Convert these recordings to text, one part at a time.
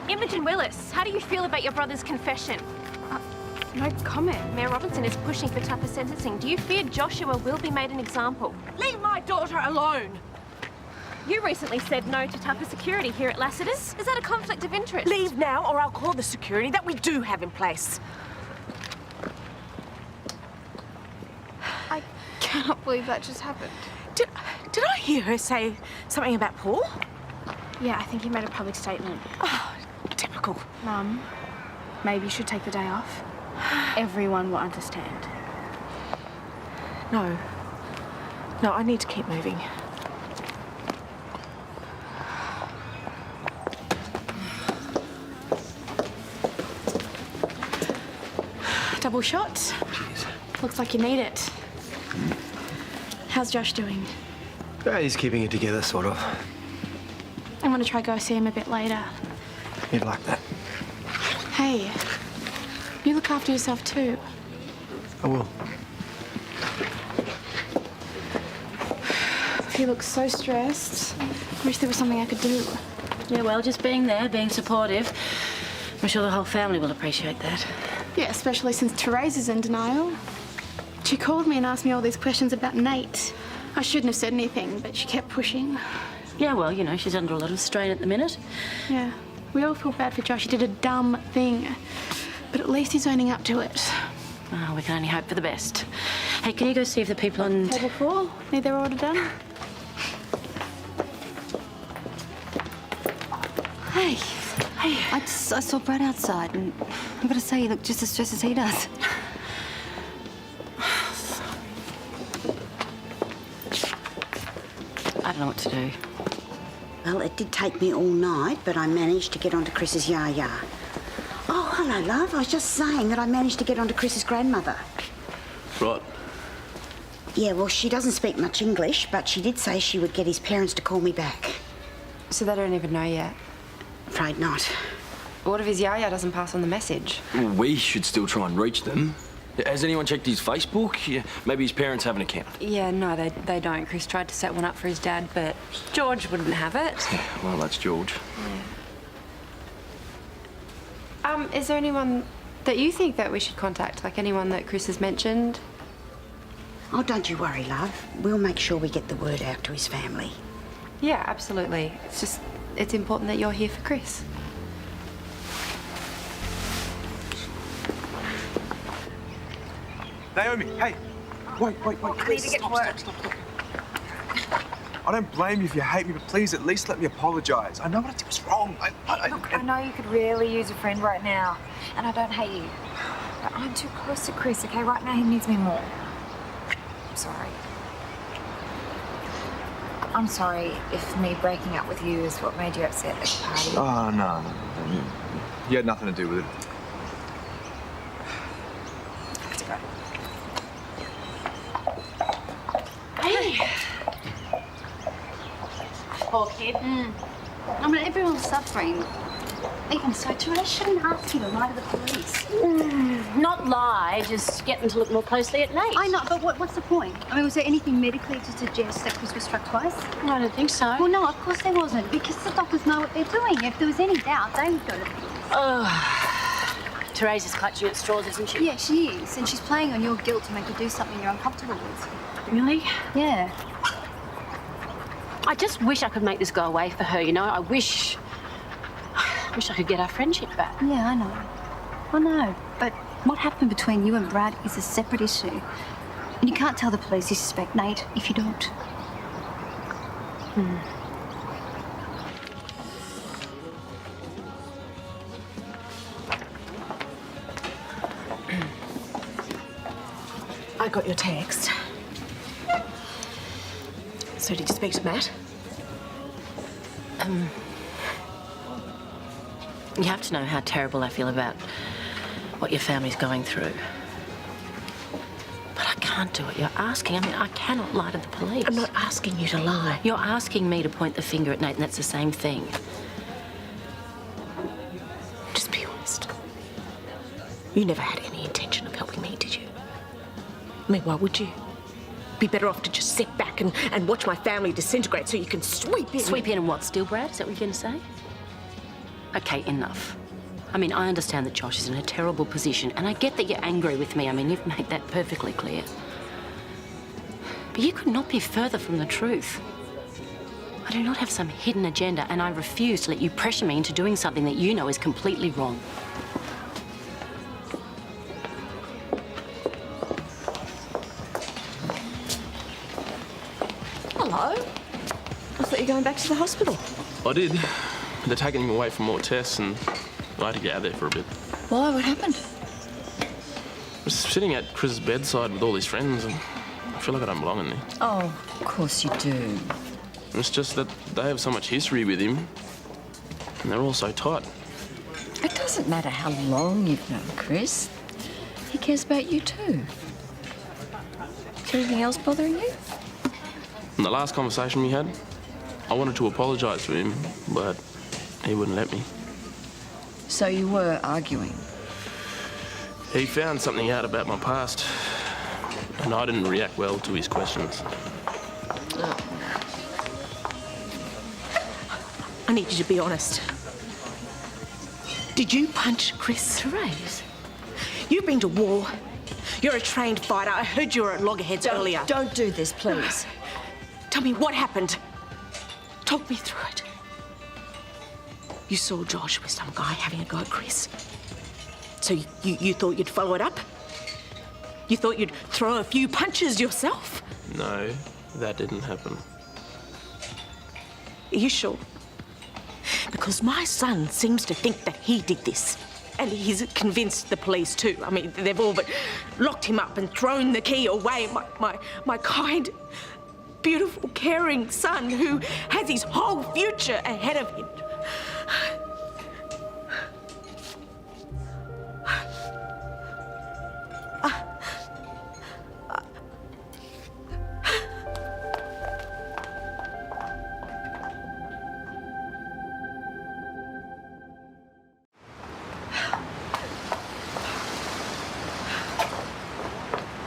Imogen Willis, how do you feel about your brother's confession? No comment. Mayor Robinson is pushing for tougher sentencing. Do you fear Joshua will be made an example? Leave my daughter alone! You recently said no to tougher security here at Lassiter's. Is that a conflict of interest? Leave now, or I'll call the security that we do have in place. I cannot believe that just happened. Did I hear her say something about Paul? Yeah, I think he made a public statement. Oh, typical. Mum, maybe you should take the day off. Everyone will understand. No, I need to keep moving. Double shot. Jeez. Looks like you need it. How's Josh doing? He's keeping it together, sort of. I'm gonna try go see him a bit later. You'd like that. Hey, you look after yourself too. I will. He looks so stressed. Wish there was something I could do. Yeah, well, just being there, being supportive. I'm sure the whole family will appreciate that. Yeah, especially since Terese is in denial. She called me and asked me all these questions about Nate. I shouldn't have said anything, but she kept pushing. Yeah, well, you know, she's under a lot of strain at the minute. Yeah, we all feel bad for Josh. He did a dumb thing. But at least he's owning up to it. Oh, we can only hope for the best. Hey, can you go see if the people on... Table 4? Need their order done? Hey. I saw Brad outside, and I've got to say, you look just as stressed as he does. I don't know what to do. Well, it did take me all night, but I managed to get onto Chris's yaya. Oh, hello, love. I was just saying that I managed to get onto Chris's grandmother. Right. Yeah, well, she doesn't speak much English, but she did say she would get his parents to call me back. So they don't even know yet? Afraid not. What if his yaya doesn't pass on the message? Well, we should still try and reach them. Has anyone checked his Facebook? Yeah, maybe his parents have an account. Yeah, no, they don't. Chris tried to set one up for his dad, but George wouldn't have it. Yeah, well, that's George. Yeah. Is there anyone that you think that we should contact? Like anyone that Chris has mentioned? Oh, don't you worry, love. We'll make sure we get the word out to his family. Yeah, absolutely. It's important that you're here for Chris. Naomi, hey! Wait. I need to get to work. Stop. I don't blame you if you hate me, but please at least let me apologise. I know what I did was wrong. Look, I know you could really use a friend right now, and I don't hate you. But I'm too close to Chris, okay? Right now he needs me more. I'm sorry. I'm sorry if me breaking up with you is what made you upset at the party. Oh, no. You had nothing to do with it. Let's go. Hey! Poor kid. I mean, everyone's suffering. Even so, Terese shouldn't ask you to lie to the police. Not lie, just get them to look more closely at Nate. I know, but what's the point? I mean, was there anything medically to suggest that Chris was struck twice? I don't think so. Well, no, of course there wasn't, because the doctors know what they're doing. If there was any doubt, they would go to the police. Terese is clutching at straws, isn't she? Yeah, she is, and she's playing on your guilt to make you do something you're uncomfortable with. Really? Yeah. I just wish I could make this go away for her, you know? I wish I could get our friendship back. Yeah, I know. But what happened between you and Brad is a separate issue. And you can't tell the police you suspect Nate if you don't. I got your text. So did you speak to Matt? You have to know how terrible I feel about what your family's going through. But I can't do what you're asking. I mean, I cannot lie to the police. I'm not asking you to lie. You're asking me to point the finger at Nate, and that's the same thing. Just be honest. You never had any intention of helping me, did you? I mean, why would you? Be better off to just sit back and watch my family disintegrate so you can sweep in. Sweep in and what, steal Brad? Is that what you're going to say? Okay, enough. I mean, I understand that Josh is in a terrible position, and I get that you're angry with me. I mean, you've made that perfectly clear. But you could not be further from the truth. I do not have some hidden agenda, and I refuse to let you pressure me into doing something that you know is completely wrong. Hello. I thought you were going back to the hospital. I did. But they're taking him away for more tests, and I had to get out there for a bit. Why? What happened? I was sitting at Chris's bedside with all his friends, and I feel like I don't belong in there. Oh, of course you do. It's just that they have so much history with him, and they're all so tight. It doesn't matter how long you've known Chris. He cares about you too. Is there anything else bothering you? In the last conversation we had, I wanted to apologise to him, but he wouldn't let me. So you were arguing? He found something out about my past, and I didn't react well to his questions. Oh. I need you to be honest. Did you punch Chris? Terese. You've been to war. You're a trained fighter. I heard you were at loggerheads earlier. Don't do this, please. Tell me what happened. Talk me through it. You saw Josh with some guy having a go at Chris. So you thought you'd follow it up? You thought you'd throw a few punches yourself? No, that didn't happen. Are you sure? Because my son seems to think that he did this. And he's convinced the police too. I mean, they've all but locked him up and thrown the key away. My kind, beautiful, caring son who has his whole future ahead of him.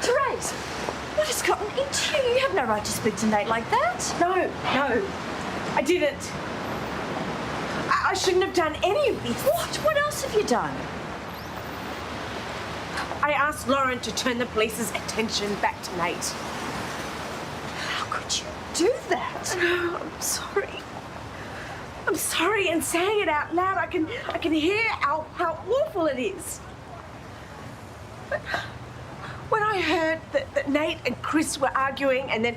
Terese, what has gotten into you? You have no right to speak to Nate like that. No, I didn't. I shouldn't have done any of this. What? What else have you done? I asked Lauren to turn the police's attention back to Nate. How could you do that? No, I'm sorry. I'm sorry, and saying it out loud, I can hear how awful it is. But when I heard that Nate and Chris were arguing, and then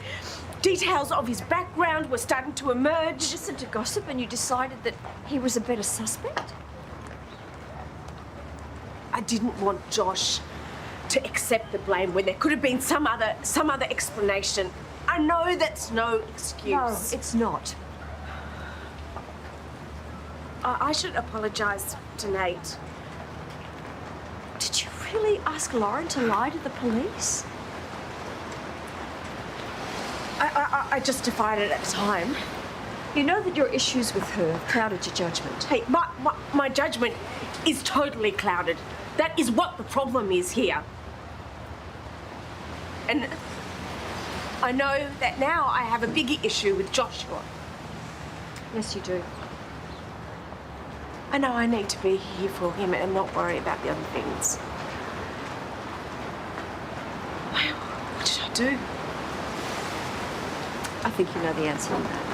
details of his background were starting to emerge. You listened to gossip and you decided that he was a better suspect? I didn't want Josh to accept the blame when there could have been some other explanation. I know that's no excuse. No, it's not. I should apologise to Nate. Did you really ask Lauren to lie to the police? I justified it at the time. You know that your issues with her clouded your judgment. Hey, my judgment is totally clouded. That is what the problem is here. And I know that now I have a bigger issue with Joshua. Yes, you do. I know I need to be here for him and not worry about the other things. What should I do? I think you know the answer to that.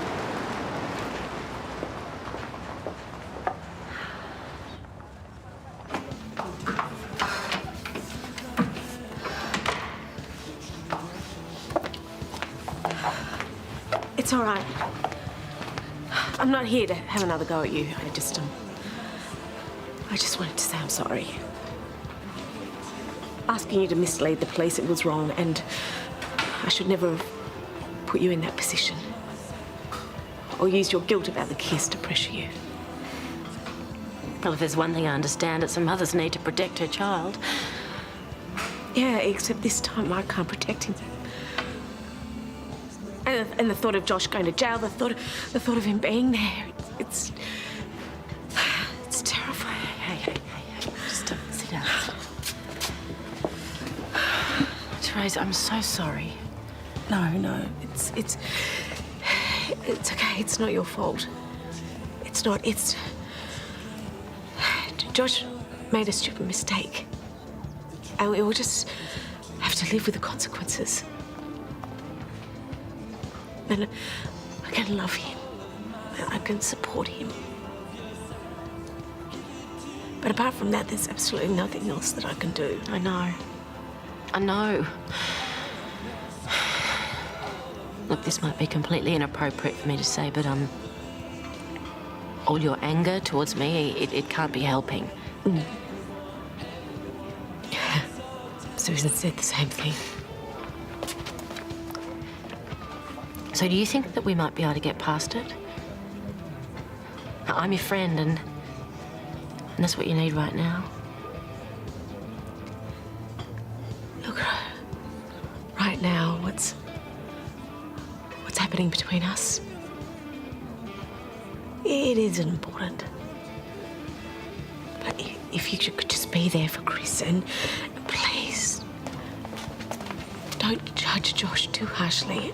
It's all right. I'm not here to have another go at you. I just wanted to say I'm sorry. Asking you to mislead the police, it was wrong, and I should never have put you in that position. Or used your guilt about the kiss to pressure you. Well, if there's one thing I understand, it's a mother's need to protect her child. Yeah, except this time I can't protect him. And the thought of Josh going to jail, the thought of him being there, it's terrifying. Hey, just sit down. Terese, I'm so sorry. No, it's okay. It's not your fault. It's Josh made a stupid mistake. And we will just have to live with the consequences. And I can love him. I can support him. But apart from that, there's absolutely nothing else that I can do. I know. I know. Look, this might be completely inappropriate for me to say, but, all your anger towards me, it can't be helping. Mm. Susan said the same thing. So do you think that we might be able to get past it? I'm your friend, and that's what you need right now. Look, right now, what's happening between us? It isn't important. But if you could just be there for Chris, and please, don't judge Josh too harshly.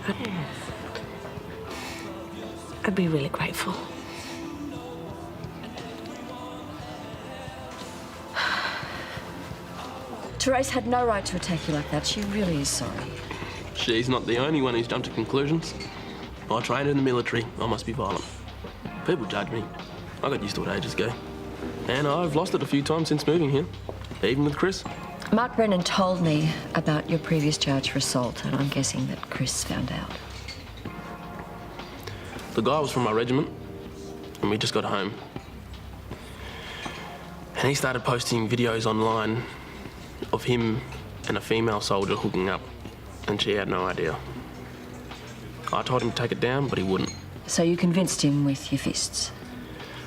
I'd be really grateful. Terese had no right to attack you like that. She really is sorry. She's not the only one who's jumped to conclusions. I trained in the military. I must be violent. People judge me. I got used to it ages ago. And I've lost it a few times since moving here, even with Chris. Mark Brennan told me about your previous charge for assault, and I'm guessing that Chris found out. The guy was from my regiment, and we just got home. And he started posting videos online of him and a female soldier hooking up, and she had no idea. I told him to take it down, but he wouldn't. So you convinced him with your fists?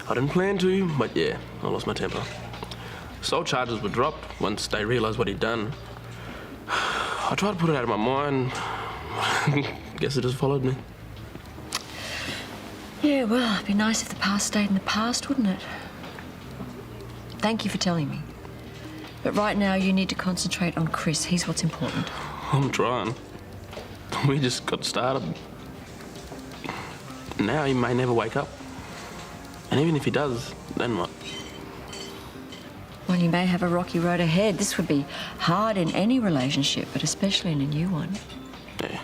I didn't plan to, but yeah, I lost my temper. Assault charges were dropped once they realised what he'd done. I tried to put it out of my mind. Guess it just followed me. Yeah, well, it'd be nice if the past stayed in the past, wouldn't it? Thank you for telling me. But right now, you need to concentrate on Chris. He's what's important. I'm trying. We just got started. Now he may never wake up. And even if he does, then what? Well, you may have a rocky road ahead. This would be hard in any relationship, but especially in a new one. Yeah.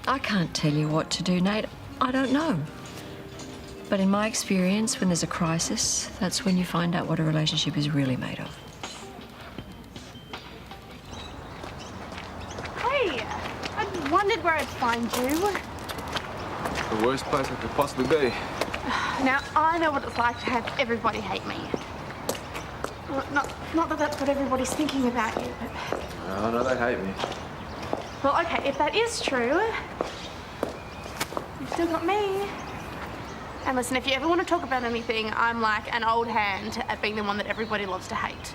I can't tell you what to do, Nate. I don't know. But in my experience, when there's a crisis, that's when you find out what a relationship is really made of. Hey, I wondered where I'd find you. The worst place I could possibly be. Now, I know what it's like to have everybody hate me. Well, not that that's what everybody's thinking about you, but... Oh, no, they hate me. Well, okay, if that is true, you've still got me. And listen, if you ever want to talk about anything, I'm like an old hand at being the one that everybody loves to hate.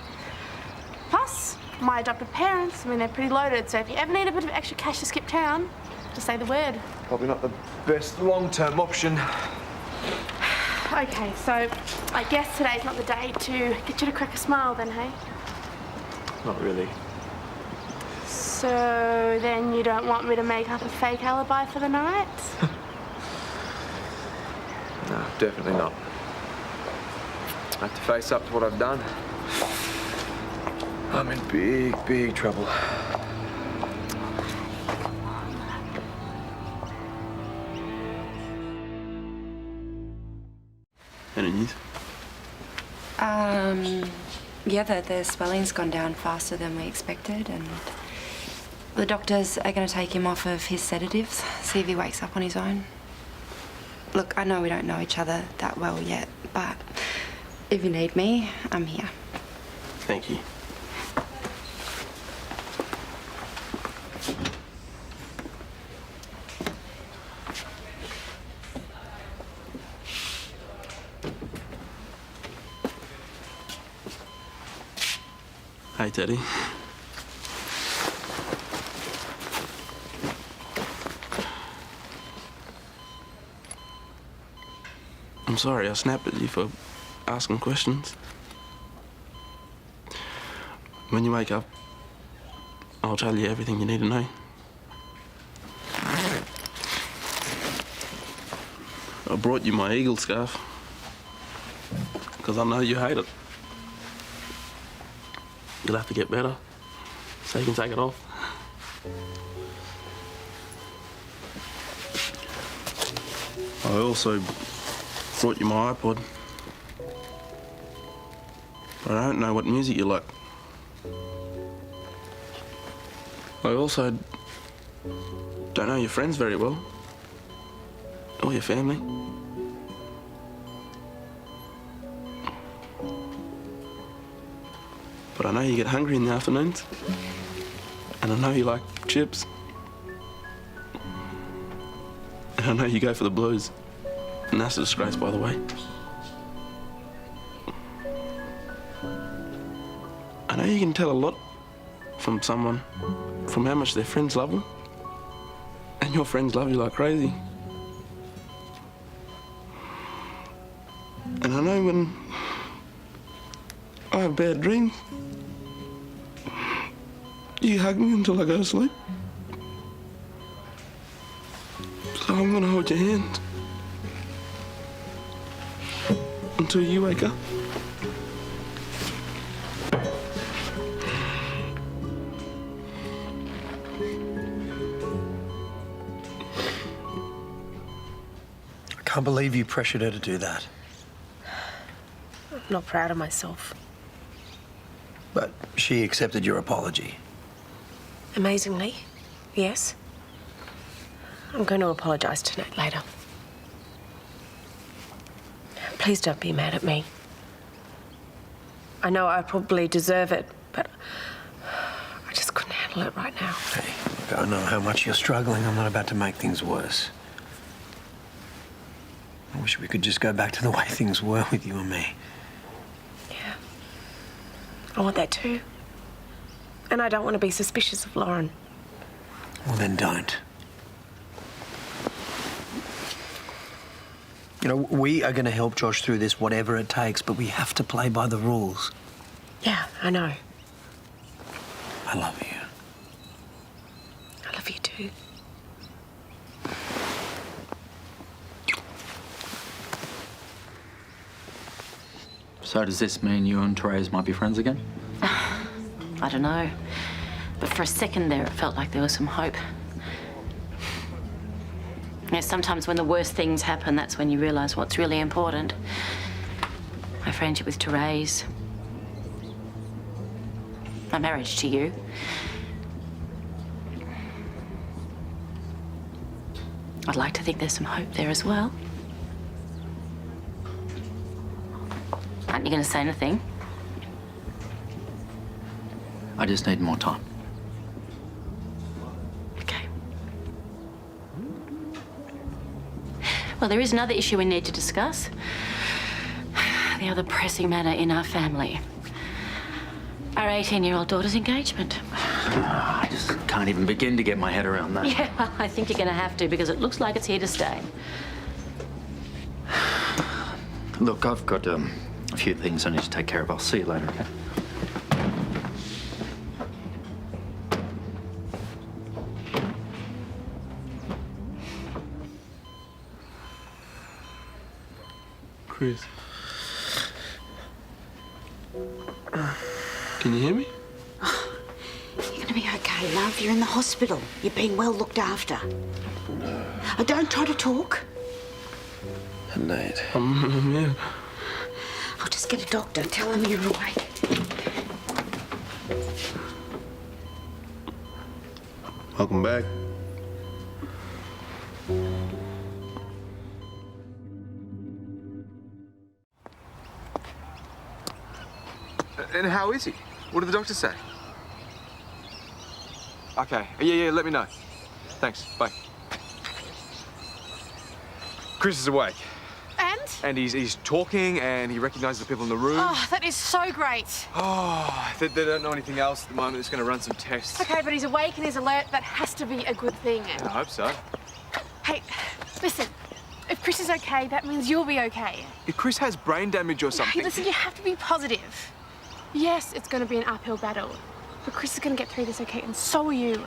Plus, my adopted parents, I mean, they're pretty loaded, so if you ever need a bit of extra cash to skip town, just say the word. Probably not the best long-term option. Okay, so I guess today's not the day to get you to crack a smile then, hey? Not really. So then you don't want me to make up a fake alibi for the night? No, definitely not. I have to face up to what I've done. I'm in big, big trouble. Any news? Yeah, the swelling's gone down faster than we expected, and the doctors are going to take him off of his sedatives, see if he wakes up on his own. Look, I know we don't know each other that well yet, but if you need me, I'm here. Thank you. Hey, Teddy. I'm sorry I snapped at you for asking questions. When you wake up, I'll tell you everything you need to know. I brought you my eagle scarf because I know you hate it. you'll have to get better so you can take it off. I also brought you my iPod. But I don't know what music you like. I also don't know your friends very well. Or your family. But I know you get hungry in the afternoons. And I know you like chips. And I know you go for the blues. And that's a disgrace, by the way. I know you can tell a lot from someone, from how much their friends love them. And your friends love you like crazy. And I know when I have bad dreams, you hug me until I go to sleep. So I'm gonna hold your hand until you wake up. I can't believe you pressured her to do that. I'm not proud of myself. But she accepted your apology. Amazingly, yes. I'm going to apologise to Nate later. Please don't be mad at me. I know I probably deserve it, but I just couldn't handle it right now. Hey, look, I know how much you're struggling. I'm not about to make things worse. I wish we could just go back to the way things were with you and me. Yeah. I want that too. And I don't want to be suspicious of Lauren. Well, then don't. You know, we are going to help Josh through this, whatever it takes, but we have to play by the rules. Yeah, I know. I love you. I love you too. So does this mean you and Terese might be friends again? I don't know. But for a second there, it felt like there was some hope. You know, sometimes when the worst things happen, that's when you realise what's really important. My friendship with Terese. My marriage to you. I'd like to think there's some hope there as well. Aren't you going to say anything? I just need more time. Okay. Well, there is another issue we need to discuss. The other pressing matter in our family. Our 18-year-old daughter's engagement. I just can't even begin to get my head around that. Yeah, I think you're going to have to because it looks like it's here to stay. Look, I've got a few things I need to take care of. I'll see you later, okay? Chris. Can you hear me? You're going to be okay, love. You're in the hospital. You're being well looked after. No. Oh, don't try to talk. Nate. Yeah. I'll just get a doctor. Tell him you're awake. Welcome back. And how is he? What did the doctor say? Okay. Yeah, let me know. Thanks. Bye. Chris is awake. And he's talking and he recognises the people in the room. Oh, that is so great. Oh, they don't know anything else at the moment. It's going to run some tests. Okay, but he's awake and he's alert. That has to be a good thing. I hope so. Hey, listen. If Chris is okay, that means you'll be okay. If Chris has brain damage or something... Hey, listen, you have to be positive. Yes, it's going to be an uphill battle. But Chris is going to get through this, okay? And so are you.